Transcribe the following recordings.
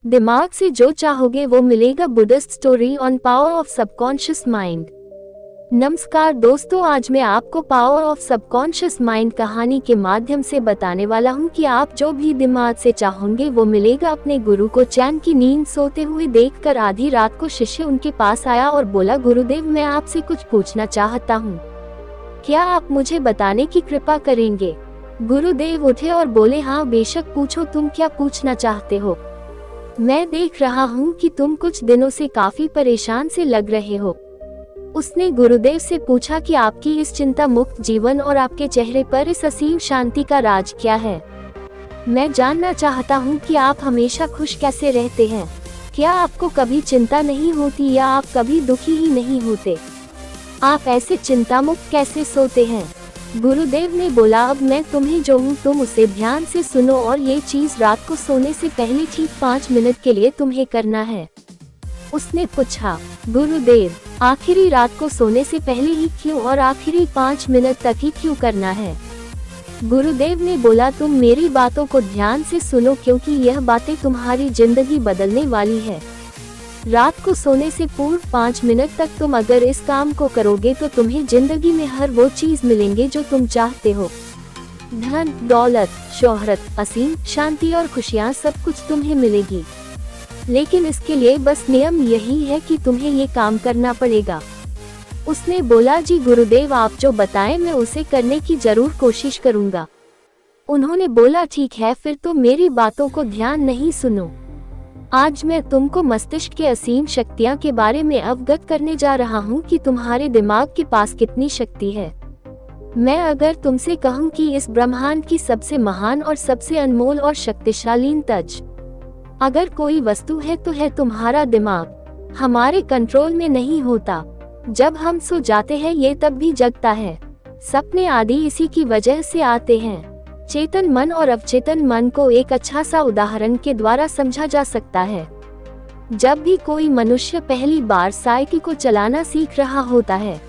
दिमाग से जो चाहोगे वो मिलेगा। Buddhist story on power of subconscious mind. नमस्कार दोस्तों, आज मैं आपको पावर ऑफ सबकॉन्शियस माइंड कहानी के माध्यम से बताने वाला हूँ कि आप जो भी दिमाग से चाहोगे वो मिलेगा। अपने गुरु को चैन की नींद सोते हुए देखकर आधी रात को शिष्य उनके पास आया और बोला, गुरुदेव मैं आपसे कुछ पूछना चाहता हूँ, क्या आप मुझे बताने की कृपा करेंगे। गुरुदेव उठे और बोले, हाँ बेशक पूछो, तुम क्या पूछना चाहते हो। मैं देख रहा हूँ कि तुम कुछ दिनों से काफी परेशान से लग रहे हो। उसने गुरुदेव से पूछा कि आपकी इस चिंता मुक्त जीवन और आपके चेहरे पर इस असीम शांति का राज क्या है। मैं जानना चाहता हूँ कि आप हमेशा खुश कैसे रहते हैं। क्या आपको कभी चिंता नहीं होती या आप कभी दुखी ही नहीं होते। आप ऐसे चिंता मुक्त कैसे सोते हैं। गुरुदेव ने बोला, अब मैं तुम्हें जो हूँ तुम उसे ध्यान से सुनो और ये चीज रात को सोने से पहले ठीक 5 मिनट के लिए तुम्हें करना है। उसने पूछा, गुरुदेव आखिरी रात को सोने से पहले ही क्यों और आखिरी 5 मिनट तक ही क्यों करना है। गुरुदेव ने बोला, तुम मेरी बातों को ध्यान से सुनो क्योंकि यह बातें तुम्हारी जिंदगी बदलने वाली है। रात को सोने से पूर्व 5 मिनट तक तुम अगर इस काम को करोगे तो तुम्हें जिंदगी में हर वो चीज मिलेंगे जो तुम चाहते हो। धन, दौलत, शोहरत, असीम शांति और खुशियाँ सब कुछ तुम्हें मिलेगी। लेकिन इसके लिए बस नियम यही है कि तुम्हें ये काम करना पड़ेगा। उसने बोला, जी गुरुदेव आप जो बताएं मैं उसे करने की जरूर कोशिश करूंगा। उन्होंने बोला, ठीक है फिर तो मेरी बातों को ध्यान नहीं सुनो। आज मैं तुमको मस्तिष्क के असीम शक्तियाँ के बारे में अवगत करने जा रहा हूँ कि तुम्हारे दिमाग के पास कितनी शक्ति है। मैं अगर तुमसे कहूँ कि इस ब्रह्मांड की सबसे महान और सबसे अनमोल और शक्तिशाली तज अगर कोई वस्तु है तो है तुम्हारा दिमाग। हमारे कंट्रोल में नहीं होता। जब हम सो जाते हैं ये तब भी जगता है। सपने आदि इसी की वजह से आते हैं। चेतन मन और अवचेतन मन को एक अच्छा सा उदाहरण के द्वारा समझा जा सकता है। जब भी कोई मनुष्य पहली बार साइकिल को चलाना सीख रहा होता है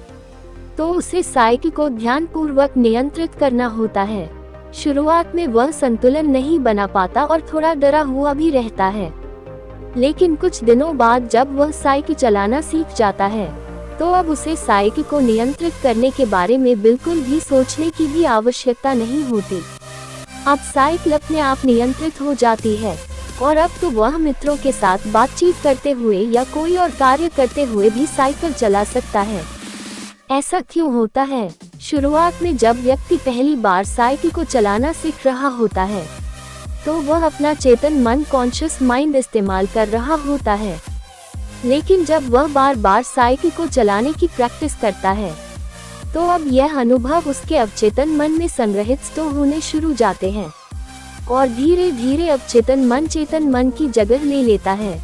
तो उसे साइकिल को ध्यानपूर्वक नियंत्रित करना होता है। शुरुआत में वह संतुलन नहीं बना पाता और थोड़ा डरा हुआ भी रहता है, लेकिन कुछ दिनों बाद जब वह साइकिल चलाना सीख जाता है तो अब उसे साइकिल को नियंत्रित करने के बारे में बिल्कुल भी सोचने की भी आवश्यकता नहीं होती। अब साइकिल अपने आप नियंत्रित हो जाती है और अब तो वह मित्रों के साथ बातचीत करते हुए या कोई और कार्य करते हुए भी साइकिल चला सकता है। ऐसा क्यों होता है? शुरुआत में जब व्यक्ति पहली बार साइकिल को चलाना सीख रहा होता है तो वह अपना चेतन मन कॉन्शियस माइंड इस्तेमाल कर रहा होता है, लेकिन जब वह बार बार साइकिल को चलाने की प्रैक्टिस करता है तो अब यह अनुभव उसके अवचेतन मन में संग्रहित स्टोर होने शुरू जाते हैं और धीरे धीरे अवचेतन मन चेतन मन की जगह ले लेता है।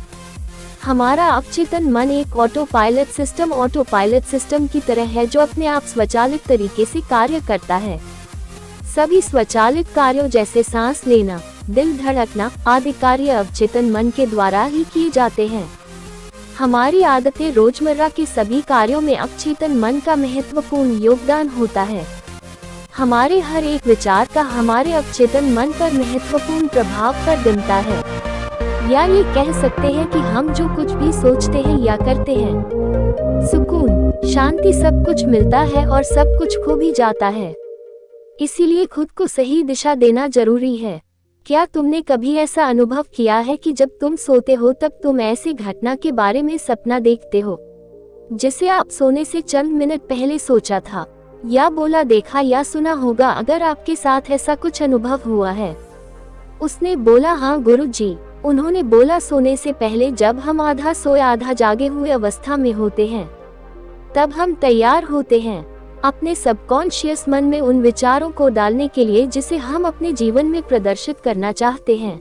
हमारा अवचेतन मन एक ऑटो पायलट सिस्टम की तरह है जो अपने आप स्वचालित तरीके से कार्य करता है। सभी स्वचालित कार्यों जैसे सांस लेना, दिल धड़कना आदि कार्य अवचेतन मन के द्वारा ही किए जाते हैं। हमारी आदतें रोजमर्रा के सभी कार्यों में अवचेतन मन का महत्वपूर्ण योगदान होता है। हमारे हर एक विचार का हमारे अवचेतन मन पर महत्वपूर्ण प्रभाव पड़ता है। या ये कह सकते हैं कि हम जो कुछ भी सोचते हैं या करते हैं, सुकून, शांति सब कुछ मिलता है और सब कुछ खो भी जाता है। इसीलिए खुद को सही दिशा देना जरूरी है। क्या तुमने कभी ऐसा अनुभव किया है कि जब तुम सोते हो तब तुम ऐसी घटना के बारे में सपना देखते हो जिसे आप सोने से चंद मिनट पहले सोचा था या बोला, देखा या सुना होगा। अगर आपके साथ ऐसा कुछ अनुभव हुआ है? उसने बोला, हाँ गुरुजी। उन्होंने बोला, सोने से पहले जब हम आधा सोए आधा जागे हुए अवस्था में होते हैं तब हम तैयार होते हैं अपने सबकॉन्शियस मन में उन विचारों को डालने के लिए जिसे हम अपने जीवन में प्रदर्शित करना चाहते हैं।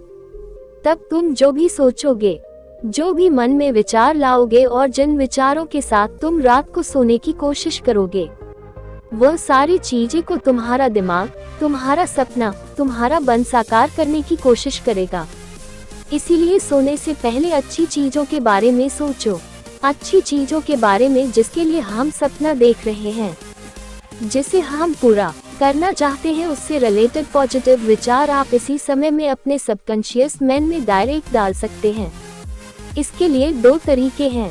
तब तुम जो भी सोचोगे, जो भी मन में विचार लाओगे और जिन विचारों के साथ तुम रात को सोने की कोशिश करोगे, वह सारी चीजें को तुम्हारा दिमाग, तुम्हारा सपना, तुम्हारा मन साकार करने की कोशिश करेगा। इसीलिए सोने से पहले अच्छी चीजों के बारे में सोचो, अच्छी चीजों के बारे में जिसके लिए हम सपना देख रहे हैं, जिसे हम पूरा करना चाहते हैं उससे रिलेटेड पॉजिटिव विचार आप इसी समय में अपने सबकॉन्शियस माइंड में डायरेक्ट डाल सकते हैं। इसके लिए 2 तरीके हैं।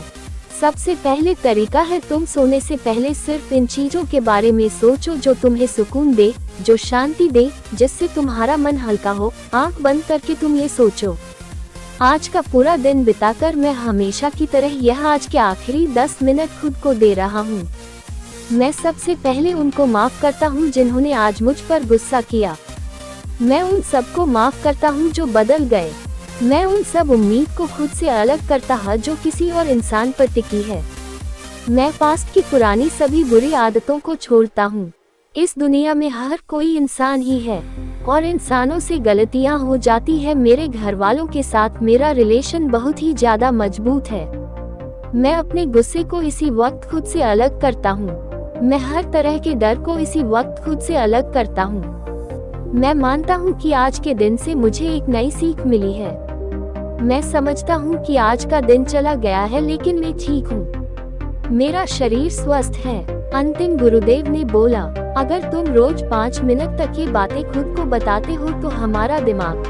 सबसे पहले तरीका है तुम सोने से पहले सिर्फ इन चीजों के बारे में सोचो जो तुम्हें सुकून दे, जो शांति दे, जिससे तुम्हारा मन हल्का हो। आंख बंद करके तुम ये सोचो, आज का पूरा दिन बिताकर मैं हमेशा की तरह यह आज के आखिरी 10 मिनट खुद को दे रहा हूँ। मैं सबसे पहले उनको माफ करता हूँ जिन्होंने आज मुझ पर गुस्सा किया। मैं उन सबको माफ करता हूँ जो बदल गए। मैं उन सब उम्मीद को खुद से अलग करता हूँ जो किसी और इंसान पर टिकी है। मैं पास्ट की पुरानी सभी बुरी आदतों को छोड़ता हूँ। इस दुनिया में हर कोई इंसान ही है और इंसानों से गलतियाँ हो जाती है। मेरे घर वालों के साथ मेरा रिलेशन बहुत ही ज्यादा मजबूत है। मैं अपने गुस्से को इसी वक्त खुद से अलग करता हूँ। मैं हर तरह के डर को इसी वक्त खुद से अलग करता हूँ। मैं मानता हूँ कि आज के दिन से मुझे एक नई सीख मिली है। मैं समझता हूँ कि आज का दिन चला गया है लेकिन मैं ठीक हूँ। मेरा शरीर स्वस्थ है। अंतिम गुरुदेव ने बोला, अगर तुम रोज 5 मिनट तक ये बातें खुद को बताते हो तो हमारा दिमाग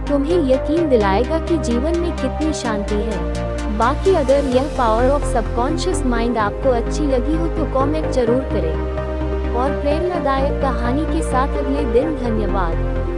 तुम्हें यकीन दिलाएगा कि जीवन में कितनी शांति है। बाकी अगर यह पावर ऑफ सबकॉन्शियस माइंड आपको अच्छी लगी हो तो कमेंट जरूर करें और प्रेरणादायक कहानी के साथ अगले दिन। धन्यवाद।